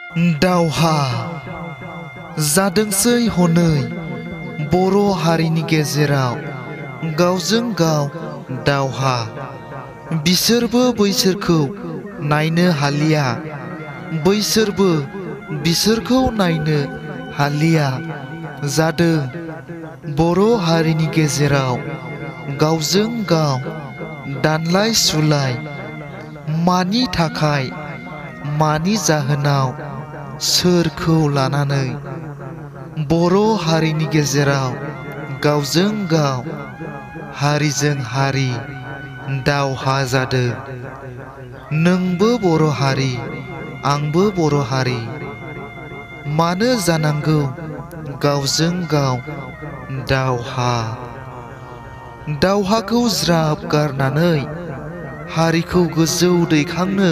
दावहा जादोंसै हनै बर' हारिनि गेजेराव गावजों गाव दावहा। बिसोरबो बैसोरखौ नायनो हालिया, बैसोरबो बिसोरखौ नायनो हालिया। जादों बर' हारिनि गेजेराव गावजों गाव दानलाय सुलाय। मानि थाखाय, मानि जाहोनाव, सोरखौ लानानै बर' हारिनि गेजेराव गावजों गाव हारिजों हारि दावहा जादों? नोंबो बर' हारि, आंबो बर' हारि। मानो जानांगौ गावजों गाव दावहा? दावहाखौ ज्राब गारनानै हारिखौ गोजौ दैखांनो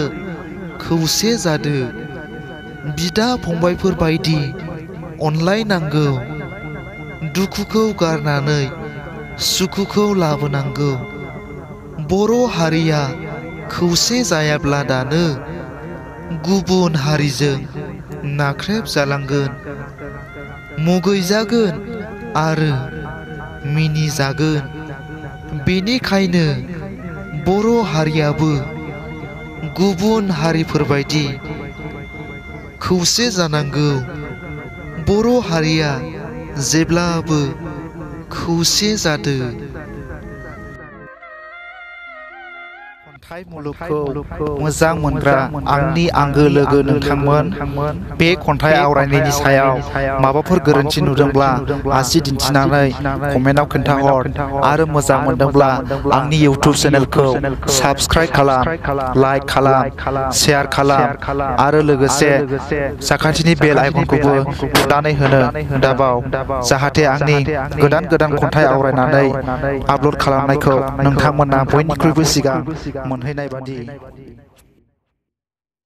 खौसे जादो। बिदा फंबायफोर बायदि अनलायनांगौ। दुखुखौ गारनानै सुखुखौ लाबोनांगौ। बर' हारिया खौसे जायाब्ला दानो गुबुन हारिजों नाख्रेब जालांगोन, मुगैजागोन आरो मिनिजागोन। बेनिखायनो बर' हारियाबो गुबुन हारिफोरबायदि खौसे जानांगौ। बर' हारिया जेब्लाबो खौसे जादो। खन्थाइ मुलुगखौ मोजां मोनग्रा आंनि आंगो लोगो नोंथांमोन, बे खन्थाइ आवरायनायनि सायाव माबाफोर गोरोन्थि नुदोंब्ला आसि दिन्थिनानै कमेन्टआव खोन्थाहर। आरो मोजां मोनदोंब्ला आंनि इउटिउब चेनेलखौ साबस्क्राइब खालाम, लाइक खालाम, शेयार खालाम आरो लोगोसे साखाथिनि बेल आइकनखौबो थुनानै होनो दाबाव, जाहाथे आंनि गोदान गोदान खन्थाइ आवरायनानै आपल'ड खालामनायखौ नोंथांमोना बयनिख्रुइबो सिगां मोनहैनाय बादि।